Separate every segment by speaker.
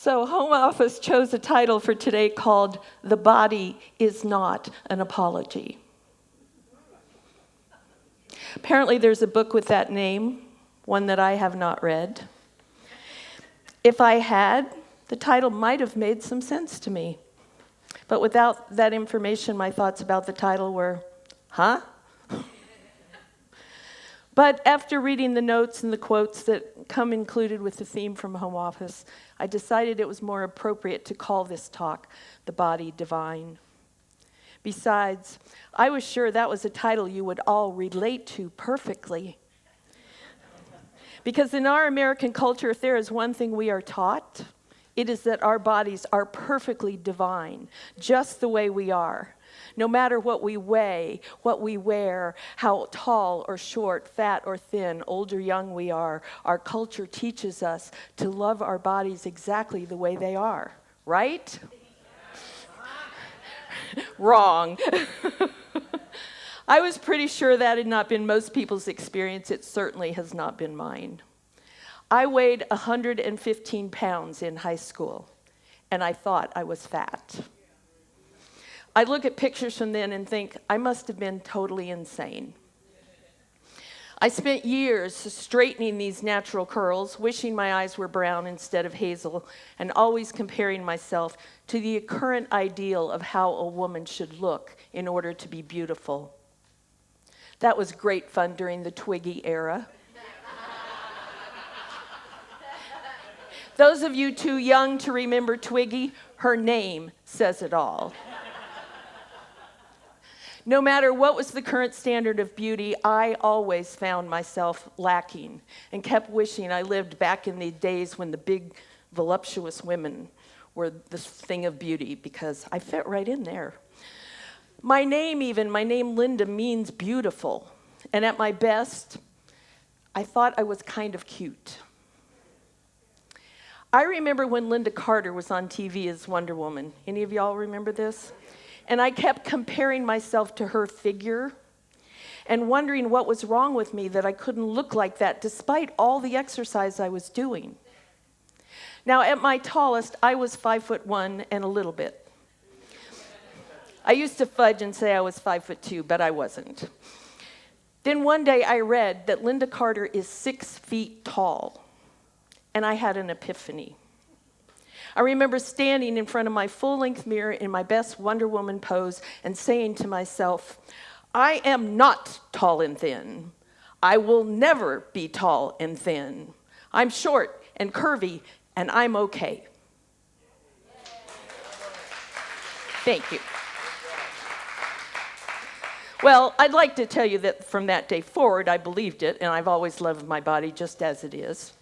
Speaker 1: So Home Office chose a title for today called "The Body is Not an Apology." Apparently there's a book with that name, one that I have not read. If I had, the title might have made some sense to me. But without that information, my thoughts about the title were, huh? But after reading the notes and the quotes that come included with the theme from Home Office, I decided it was more appropriate to call this talk "The Body Divine." Besides, I was sure that was a title you would all relate to perfectly. Because in our American culture, if there is one thing we are taught, it is that our bodies are perfectly divine, just the way we are. No matter what we weigh, what we wear, how tall or short, fat or thin, old or young we are, our culture teaches us to love our bodies exactly the way they are, right? Wrong. I was pretty sure that had not been most people's experience. It certainly has not been mine. I weighed 115 pounds in high school, and I thought I was fat. I look at pictures from then and think, I must have been totally insane. I spent years straightening these natural curls, wishing my eyes were brown instead of hazel, and always comparing myself to the current ideal of how a woman should look in order to be beautiful. That was great fun during the Twiggy era. Those of you too young to remember Twiggy, her name says it all. No matter what was the current standard of beauty, I always found myself lacking and kept wishing I lived back in the days when the big, voluptuous women were the thing of beauty, because I fit right in there. My name Linda, means beautiful. And at my best, I thought I was kind of cute. I remember when Linda Carter was on TV as Wonder Woman. Any of y'all remember this? And I kept comparing myself to her figure and wondering what was wrong with me that I couldn't look like that despite all the exercise I was doing. Now, at my tallest, I was 5'1" and a little bit. I used to fudge and say I was 5'2", but I wasn't. Then one day I read that Linda Carter is 6 feet tall, and I had an epiphany. I remember standing in front of my full-length mirror in my best Wonder Woman pose and saying to myself, I am not tall and thin. I will never be tall and thin. I'm short and curvy, and I'm okay. Thank you. Well, I'd like to tell you that from that day forward, I believed it, and I've always loved my body just as it is.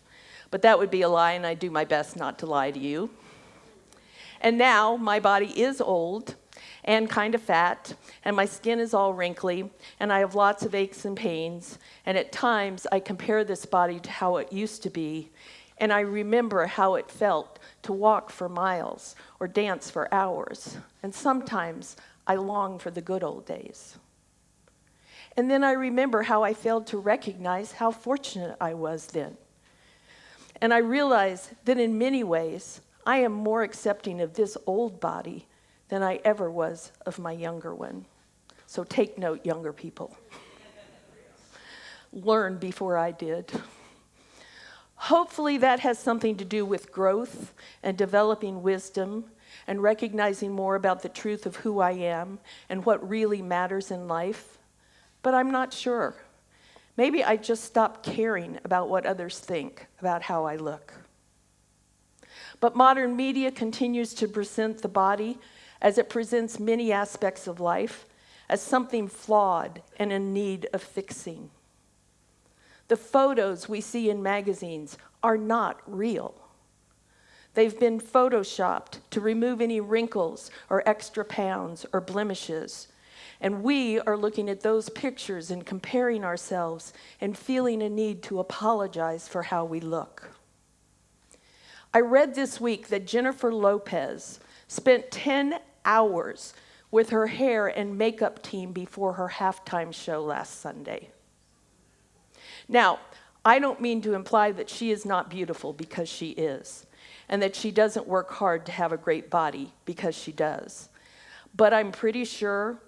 Speaker 1: But that would be a lie, and I do my best not to lie to you. And now my body is old and kind of fat, and my skin is all wrinkly, and I have lots of aches and pains, and at times I compare this body to how it used to be, and I remember how it felt to walk for miles or dance for hours, and sometimes I long for the good old days. And then I remember how I failed to recognize how fortunate I was then. And I realize that in many ways, I am more accepting of this old body than I ever was of my younger one. So take note, younger people. Learn before I did. Hopefully that has something to do with growth and developing wisdom and recognizing more about the truth of who I am and what really matters in life. But I'm not sure. Maybe I just stopped caring about what others think about how I look. But modern media continues to present the body, as it presents many aspects of life, as something flawed and in need of fixing. The photos we see in magazines are not real. They've been photoshopped to remove any wrinkles or extra pounds or blemishes. And we are looking at those pictures and comparing ourselves and feeling a need to apologize for how we look. I read this week that Jennifer Lopez spent 10 hours with her hair and makeup team before her halftime show last Sunday. Now, I don't mean to imply that she is not beautiful, because she is. and that she doesn't work hard to have a great body, because she does. But I'm pretty sure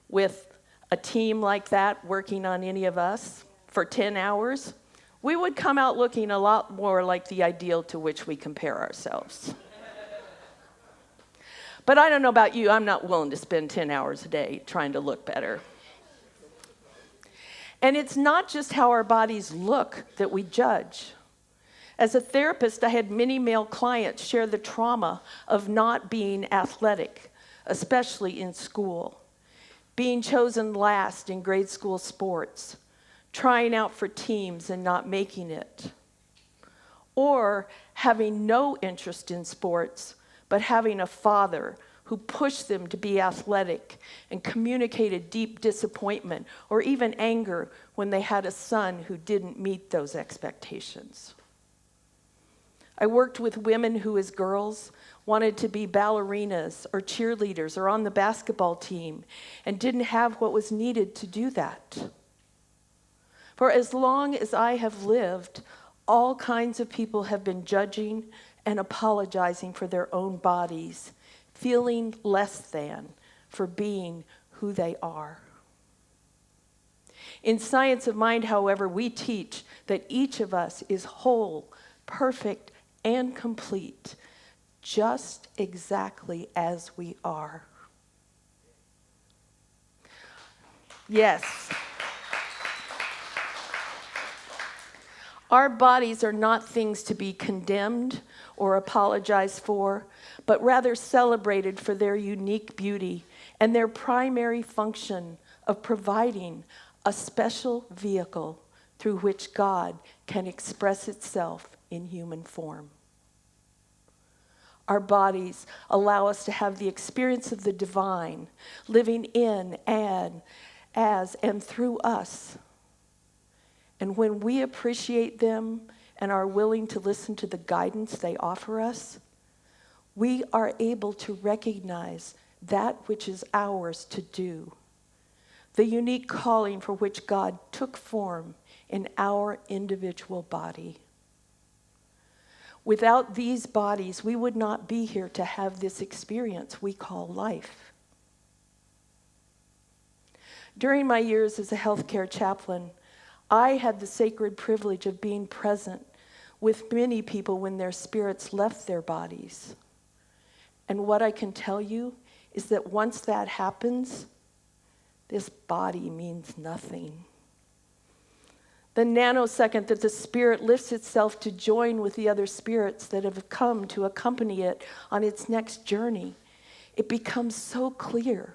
Speaker 1: with a team like that working on any of us for 10 hours, we would come out looking a lot more like the ideal to which we compare ourselves. But I don't know about you, I'm not willing to spend 10 hours a day trying to look better. And it's not just how our bodies look that we judge. As a therapist, I had many male clients share the trauma of not being athletic, especially in school, being chosen last in grade school sports, trying out for teams and not making it, or having no interest in sports, but having a father who pushed them to be athletic and communicated deep disappointment or even anger when they had a son who didn't meet those expectations. I worked with women who, as girls, wanted to be ballerinas or cheerleaders or on the basketball team and didn't have what was needed to do that. For as long as I have lived, all kinds of people have been judging and apologizing for their own bodies, feeling less than for being who they are. In Science of Mind, however, we teach that each of us is whole, perfect, and complete, just exactly as we are. Yes. Our bodies are not things to be condemned or apologized for, but rather celebrated for their unique beauty and their primary function of providing a special vehicle through which God can express itself in human form. Our bodies allow us to have the experience of the divine living in and as and through us. And when we appreciate them and are willing to listen to the guidance they offer us, we are able to recognize that which is ours to do, the unique calling for which God took form in our individual body. Without these bodies, we would not be here to have this experience we call life. During my years as a healthcare chaplain, I had the sacred privilege of being present with many people when their spirits left their bodies. And what I can tell you is that once that happens, this body means nothing. The nanosecond that the spirit lifts itself to join with the other spirits that have come to accompany it on its next journey, it becomes so clear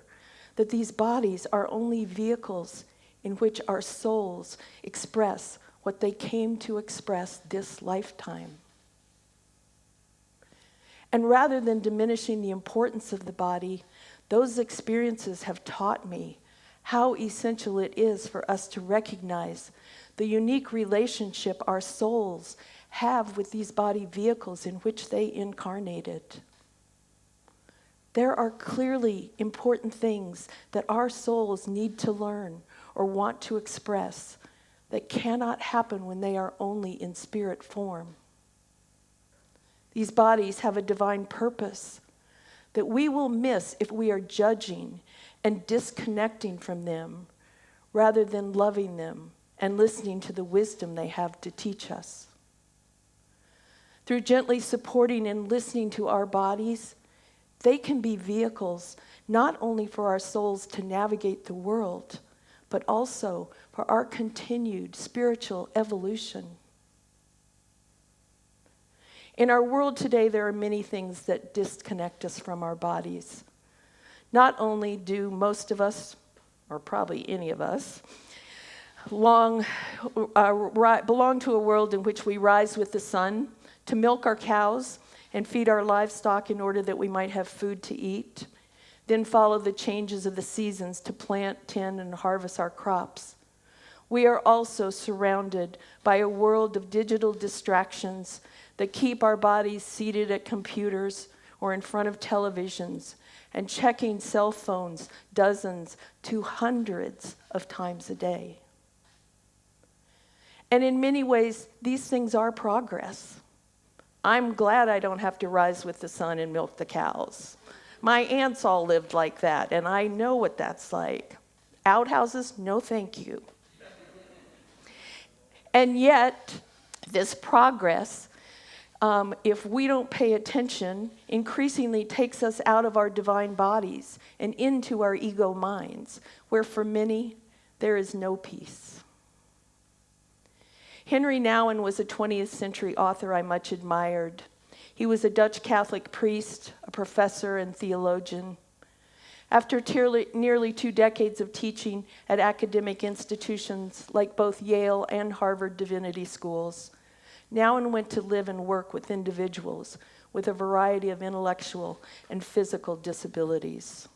Speaker 1: that these bodies are only vehicles in which our souls express what they came to express this lifetime. And rather than diminishing the importance of the body, those experiences have taught me how essential it is for us to recognize the unique relationship our souls have with these body vehicles in which they incarnated. There are clearly important things that our souls need to learn or want to express that cannot happen when they are only in spirit form. These bodies have a divine purpose that we will miss if we are judging and disconnecting from them rather than loving them and listening to the wisdom they have to teach us. Through gently supporting and listening to our bodies, they can be vehicles not only for our souls to navigate the world, but also for our continued spiritual evolution. In our world today, there are many things that disconnect us from our bodies. Not only do most of us, or probably any of us, belong to a world in which we rise with the sun to milk our cows and feed our livestock in order that we might have food to eat, then follow the changes of the seasons to plant, tend, and harvest our crops. We are also surrounded by a world of digital distractions that keep our bodies seated at computers or in front of televisions and checking cell phones dozens to hundreds of times a day. And in many ways, these things are progress. I'm glad I don't have to rise with the sun and milk the cows. My aunts all lived like that, and I know what that's like. Outhouses, no thank you. And yet, this progress, if we don't pay attention, increasingly takes us out of our divine bodies and into our ego minds, where for many, there is no peace. Henry Nouwen was a 20th century author I much admired. He was a Dutch Catholic priest, a professor, and theologian. After nearly 2 decades of teaching at academic institutions like both Yale and Harvard Divinity Schools, Nouwen went to live and work with individuals with a variety of intellectual and physical disabilities.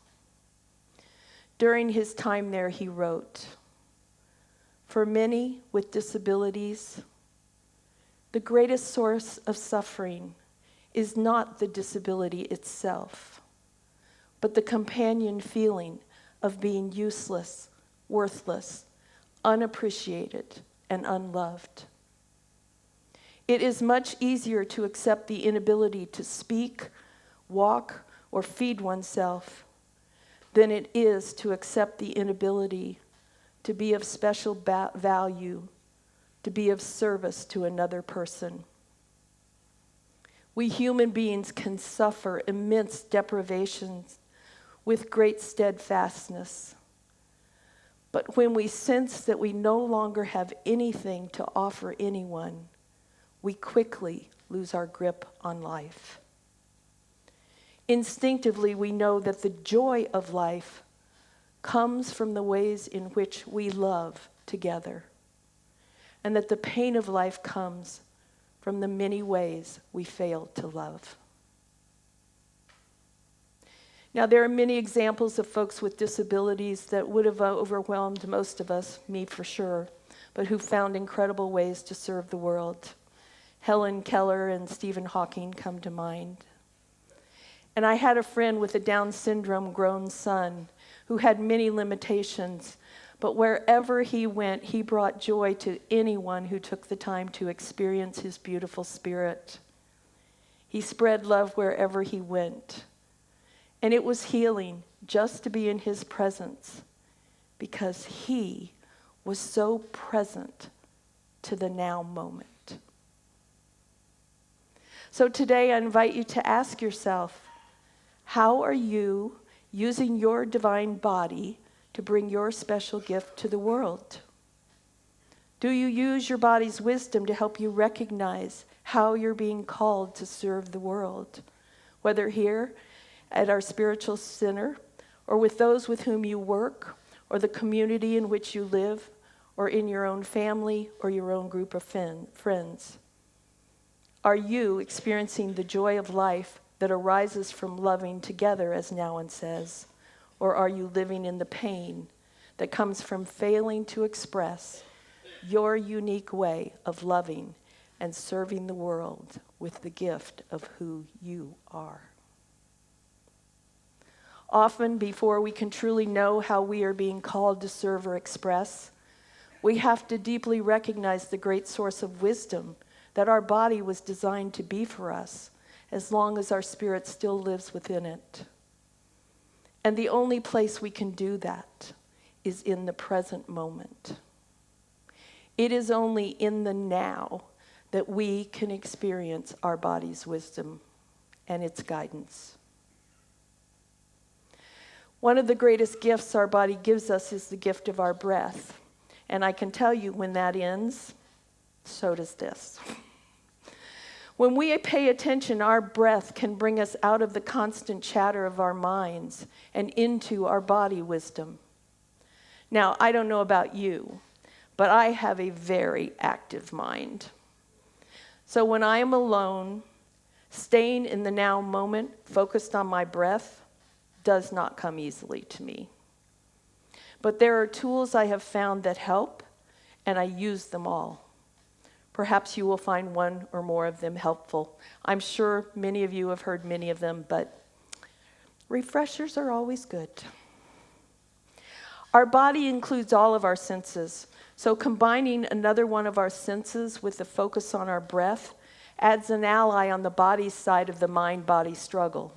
Speaker 1: During his time there, he wrote, "For many with disabilities, the greatest source of suffering is not the disability itself, but the companion feeling of being useless, worthless, unappreciated, and unloved. It is much easier to accept the inability to speak, walk, or feed oneself than it is to accept the inability to be of special value, to be of service to another person. We human beings can suffer immense deprivations with great steadfastness. But when we sense that we no longer have anything to offer anyone, we quickly lose our grip on life. Instinctively, we know that the joy of life comes from the ways in which we love together, and that the pain of life comes from the many ways we fail to love." Now, there are many examples of folks with disabilities that would have overwhelmed most of us, me for sure, but who found incredible ways to serve the world. Helen Keller and Stephen Hawking come to mind. And I had a friend with a Down syndrome grown son who had many limitations, but wherever he went, he brought joy to anyone who took the time to experience his beautiful spirit. He spread love wherever he went. And it was healing just to be in his presence because he was so present to the now moment. So today I invite you to ask yourself, how are you using your divine body to bring your special gift to the world? Do you use your body's wisdom to help you recognize how you're being called to serve the world, whether here at our spiritual center, or with those with whom you work, or the community in which you live, or in your own family, or your own group of friends? Are you experiencing the joy of life that arises from loving together, as Nouwen says, or are you living in the pain that comes from failing to express your unique way of loving and serving the world with the gift of who you are? Often, before we can truly know how we are being called to serve or express, we have to deeply recognize the great source of wisdom that our body was designed to be for us, as long as our spirit still lives within it. And the only place we can do that is in the present moment. It is only in the now that we can experience our body's wisdom and its guidance. One of the greatest gifts our body gives us is the gift of our breath. And I can tell you, when that ends, so does this. When we pay attention, our breath can bring us out of the constant chatter of our minds and into our body wisdom. Now, I don't know about you, but I have a very active mind. So when I am alone, staying in the now moment, focused on my breath, does not come easily to me. But there are tools I have found that help, and I use them all. Perhaps you will find one or more of them helpful. I'm sure many of you have heard many of them, but refreshers are always good. Our body includes all of our senses, so combining another one of our senses with the focus on our breath adds an ally on the body's side of the mind-body struggle.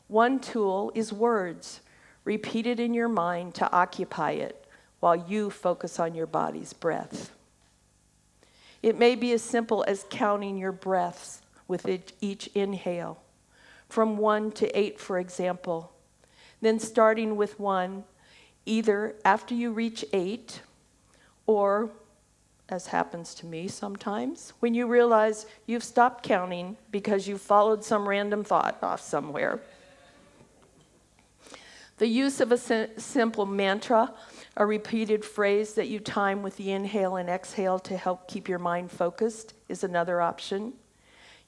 Speaker 1: One tool is words, repeated in your mind to occupy it while you focus on your body's breath. It may be as simple as counting your breaths with each inhale, from 1 to 8, for example. Then starting with 1, either after you reach 8, or, as happens to me sometimes, when you realize you've stopped counting because you've followed some random thought off somewhere. The use of a simple mantra, a repeated phrase that you time with the inhale and exhale to help keep your mind focused, is another option.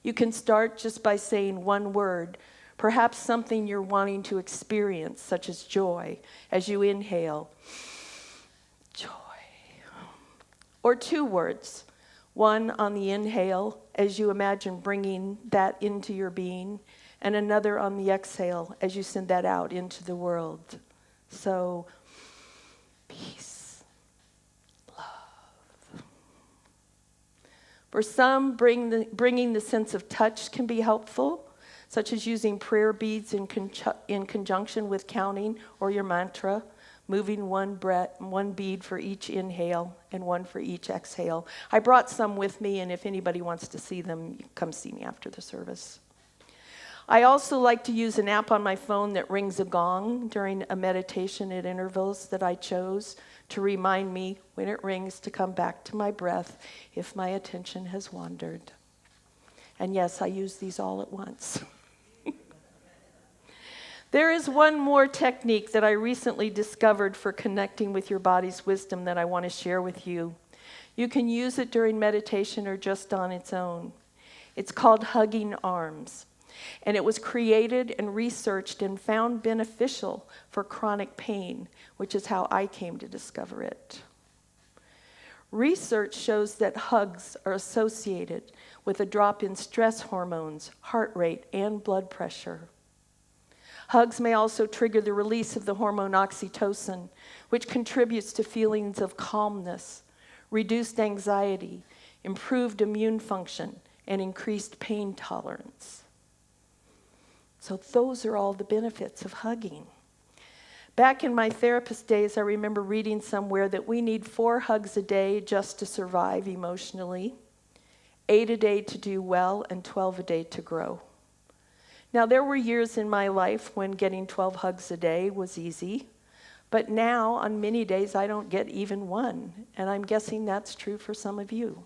Speaker 1: You can start just by saying one word, perhaps something you're wanting to experience, such as joy, as you inhale. Joy. Or 2 words, one on the inhale, as you imagine bringing that into your being, and another on the exhale as you send that out into the world. So, peace, love. For some, bringing the sense of touch can be helpful, such as using prayer beads in conjunction with counting or your mantra, moving one bead for each inhale and one for each exhale. I brought some with me, and if anybody wants to see them, come see me after the service. I also like to use an app on my phone that rings a gong during a meditation at intervals that I chose to remind me when it rings to come back to my breath if my attention has wandered. And yes, I use these all at once. There is one more technique that I recently discovered for connecting with your body's wisdom that I want to share with you. You can use it during meditation or just on its own. It's called hugging arms. And it was created and researched and found beneficial for chronic pain, which is how I came to discover it. Research shows that hugs are associated with a drop in stress hormones, heart rate, and blood pressure. Hugs may also trigger the release of the hormone oxytocin, which contributes to feelings of calmness, reduced anxiety, improved immune function, and increased pain tolerance. So those are all the benefits of hugging. Back in my therapist days, I remember reading somewhere that we need 4 hugs a day just to survive emotionally, 8 a day to do well, and 12 a day to grow. Now, there were years in my life when getting 12 hugs a day was easy, but now, on many days, I don't get even 1, and I'm guessing that's true for some of you.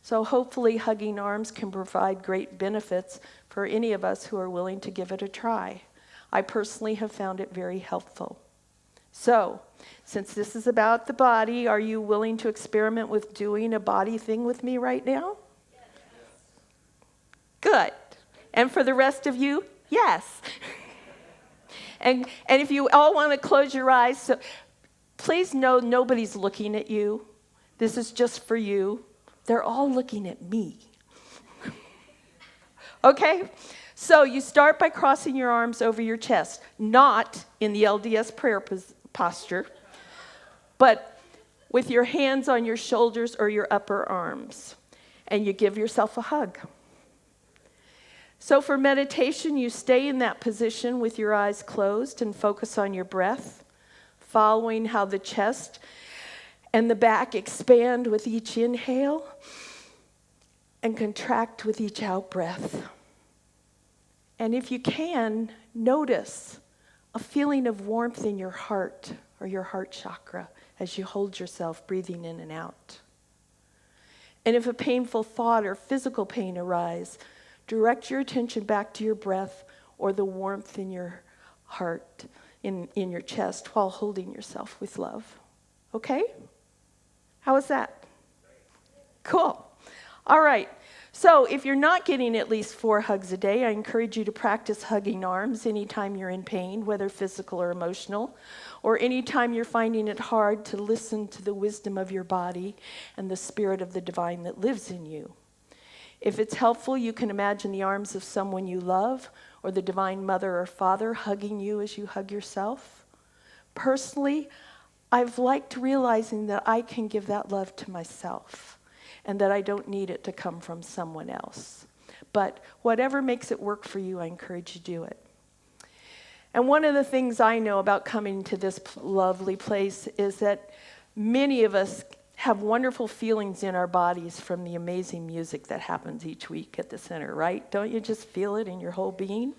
Speaker 1: So hopefully hugging arms can provide great benefits for any of us who are willing to give it a try. I personally have found it very helpful. So, since this is about the body, are you willing to experiment with doing a body thing with me right now? Yes. Good. And for the rest of you, yes. And if you all want to close your eyes, so please know nobody's looking at you. This is just for you. They're all looking at me. Okay? So you start by crossing your arms over your chest, not in the LDS prayer posture, but with your hands on your shoulders or your upper arms. And you give yourself a hug. So for meditation, you stay in that position with your eyes closed and focus on your breath, following how the chest and the back expand with each inhale and contract with each out breath. And if you can, notice a feeling of warmth in your heart or your heart chakra as you hold yourself breathing in and out. And if a painful thought or physical pain arise, direct your attention back to your breath or the warmth in your heart, in your chest, while holding yourself with love. Okay? How was that? Cool. All right. So if you're not getting at least 4 hugs a day, I encourage you to practice hugging arms anytime you're in pain, whether physical or emotional, or anytime you're finding it hard to listen to the wisdom of your body and the spirit of the divine that lives in you. If it's helpful, you can imagine the arms of someone you love or the divine mother or father hugging you as you hug yourself. Personally, I've liked realizing that I can give that love to myself. and that I don't need it to come from someone else. But whatever makes it work for you, I encourage you to do it. And one of the things I know about coming to this lovely place is that many of us have wonderful feelings in our bodies from the amazing music that happens each week at the center, right? Don't you just feel it in your whole being?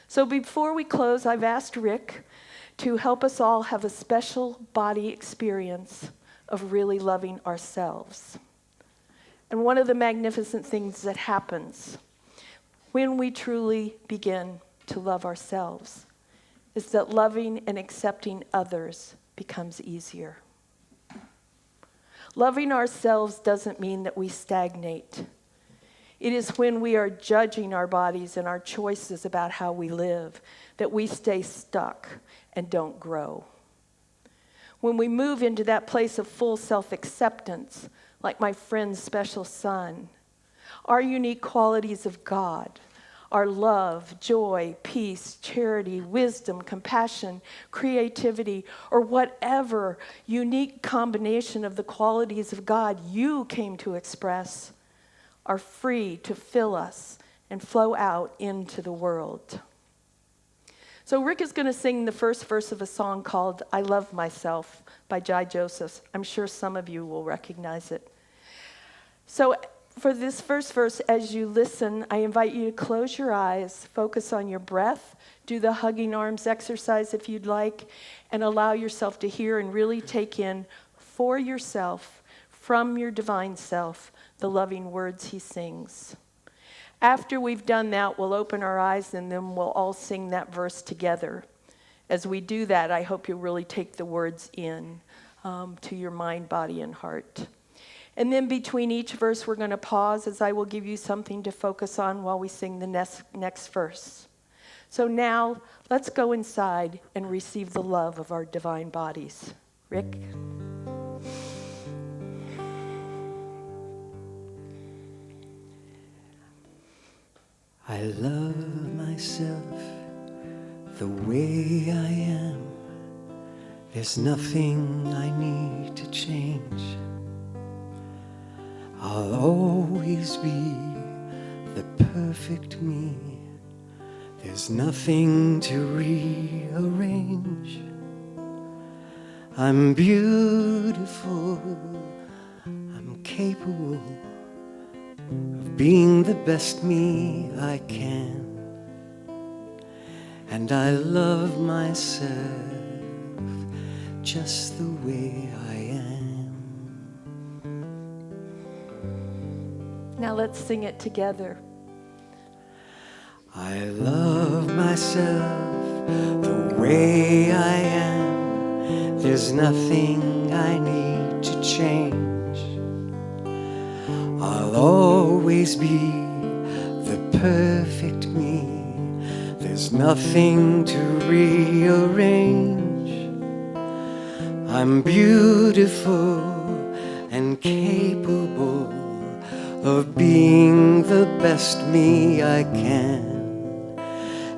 Speaker 1: So before we close, I've asked Rick to help us all have a special body experience of really loving ourselves. And one of the magnificent things that happens when we truly begin to love ourselves is that loving and accepting others becomes easier. Loving ourselves doesn't mean that we stagnate. It is when we are judging our bodies and our choices about how we live that we stay stuck and don't grow. When we move into that place of full self-acceptance, like my friend's special son, our unique qualities of God, our love, joy, peace, charity, wisdom, compassion, creativity, or whatever unique combination of the qualities of God you came to express, are free to fill us and flow out into the world. So Rick is going to sing the first verse of a song called I Love Myself by Jai Joseph. I'm sure some of you will recognize it. So for this first verse, as you listen, I invite you to close your eyes, focus on your breath, do the hugging arms exercise if you'd like, and allow yourself to hear and really take in for yourself, from your divine self, the loving words he sings. After we've done that, we'll open our eyes and then we'll all sing that verse together. As we do that, I hope you'll really take the words in to your mind, body, and heart. And then between each verse, we're going to pause as I will give you something to focus on while we sing the next verse. So now, let's go inside and receive the love of our divine bodies. Rick?
Speaker 2: I love myself the way I am. There's nothing I need to change. I'll always be the perfect me. There's nothing to rearrange. I'm beautiful. I'm capable of being the best me I can. And I love myself just the way I am.
Speaker 1: Now let's sing it together.
Speaker 2: I love myself the way I am. There's nothing I need to change. I'll always be the perfect me. There's nothing to rearrange. I'm beautiful and capable of being the best me I can.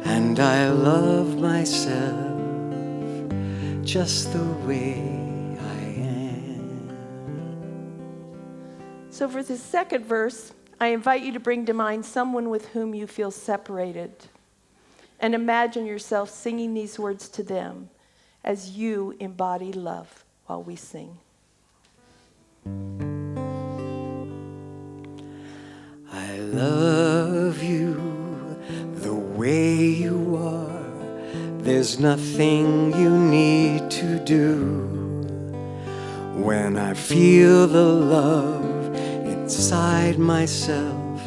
Speaker 2: And I love myself just the way I am.
Speaker 1: So for the second verse, I invite you to bring to mind someone with whom you feel separated. And imagine yourself singing these words to them as you embody love while we sing.
Speaker 2: I love you the way you are. There's nothing you need to do. When I feel the love inside myself,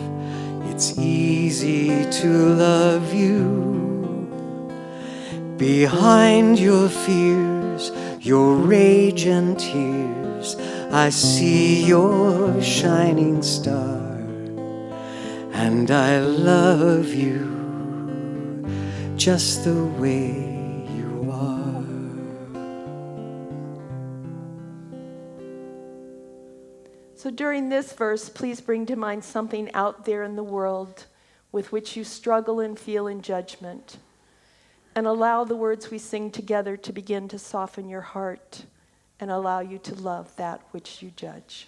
Speaker 2: it's easy to love you. Behind your fears, your rage and tears, I see your shining star. And I love you just the way you are.
Speaker 1: So during this verse, please bring to mind something out there in the world with which you struggle and feel in judgment. And allow the words we sing together to begin to soften your heart and allow you to love that which you judge.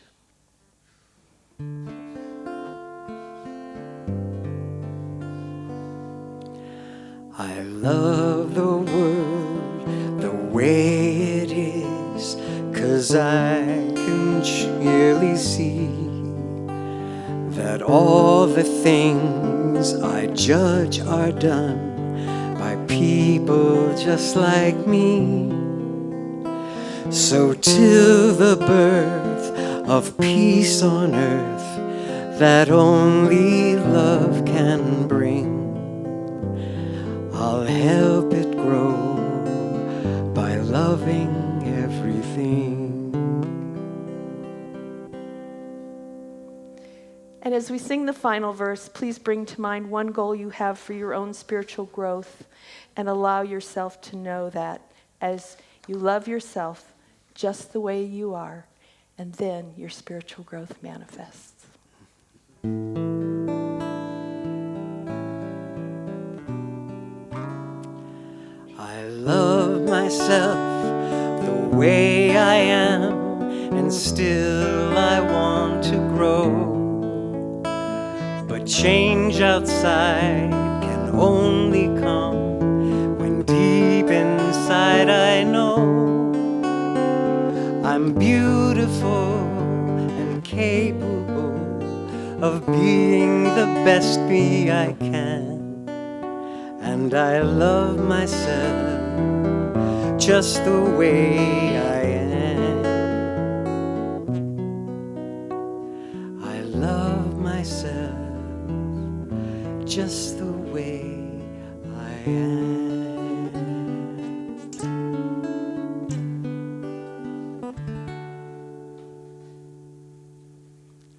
Speaker 2: I love the world the way it is, 'cause I can clearly see that all the things I judge are done by people just like me. So till the birth of peace on earth that only love can bring, I'll help it grow by loving everything.
Speaker 1: And as we sing the final verse, please bring to mind one goal you have for your own spiritual growth and allow yourself to know that as you love yourself just the way you are, and then your spiritual growth manifests.
Speaker 2: I love myself the way I am, and still I want to grow. But change outside can only come when deep inside I know I'm beautiful and capable of being the best me I can. And I love myself just the way I am. I love myself just the way I am.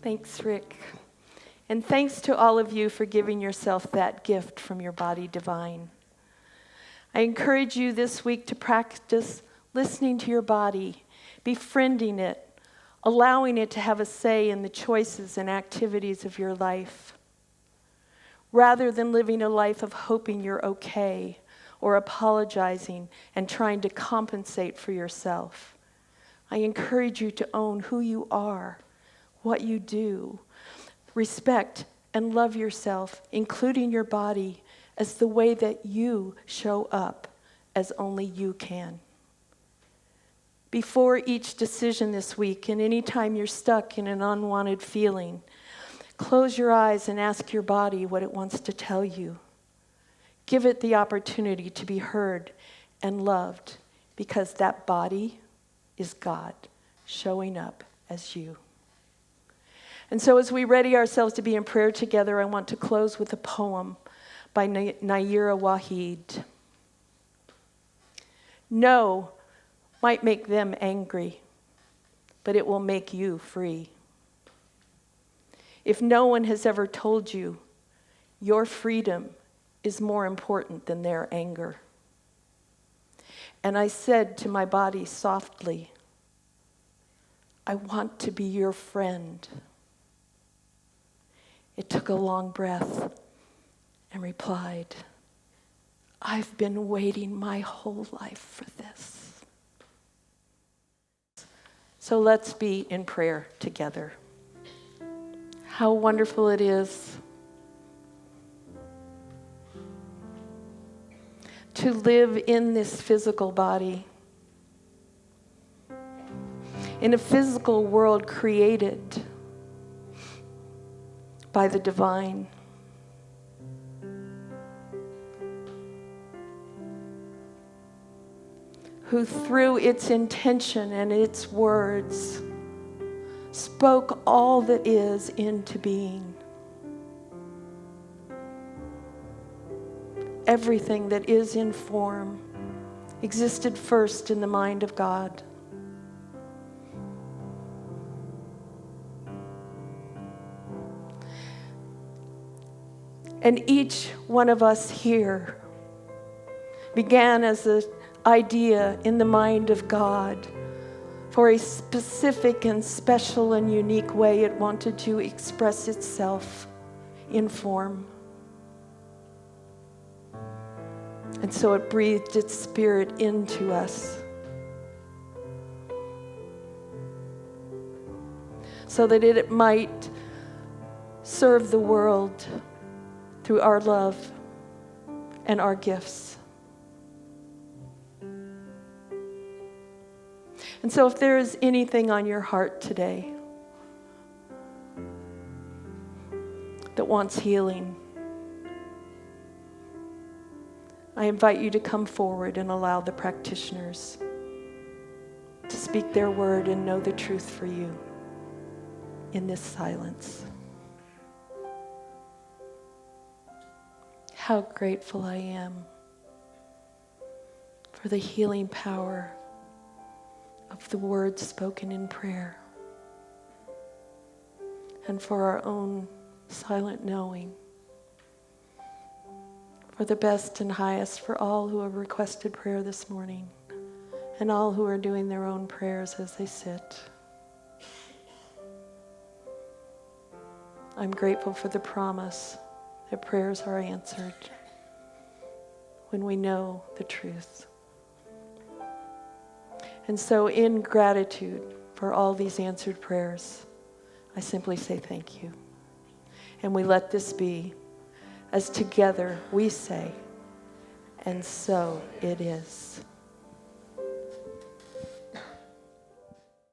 Speaker 1: Thanks, Rick. And thanks to all of you for giving yourself that gift from your body divine. I encourage you this week to practice listening to your body, befriending it, allowing it to have a say in the choices and activities of your life. Rather than living a life of hoping you're okay or apologizing and trying to compensate for yourself, I encourage you to own who you are, what you do, respect and love yourself, including your body, as the way that you show up as only you can. Before each decision this week, and any time you're stuck in an unwanted feeling, close your eyes and ask your body what it wants to tell you. Give it the opportunity to be heard and loved, because that body is God showing up as you. And so as we ready ourselves to be in prayer together, I want to close with a poem by Nayyirah Waheed. No might make them angry, but it will make you free. If no one has ever told you, your freedom is more important than their anger. And I said to my body softly, I want to be your friend. It took a long breath and replied, I've been waiting my whole life for this. So let's be in prayer together. How wonderful it is to live in this physical body, in a physical world created by the divine. Who through its intention and its words spoke all that is into being. Everything that is in form existed first in the mind of God. And each one of us here began as an idea in the mind of God for a specific and special and unique way it wanted to express itself in form. And so it breathed its spirit into us so that it might serve the world through our love and our gifts. And so if there is anything on your heart today that wants healing, I invite you to come forward and allow the practitioners to speak their word and know the truth for you in this silence. How grateful I am for the healing power of the words spoken in prayer, and for our own silent knowing, for the best and highest for all who have requested prayer this morning, and all who are doing their own prayers as they sit. I'm grateful for the promise that prayers are answered when we know the truth. And so in gratitude for all these answered prayers, I simply say thank you. And we let this be, as together we say, and so it is.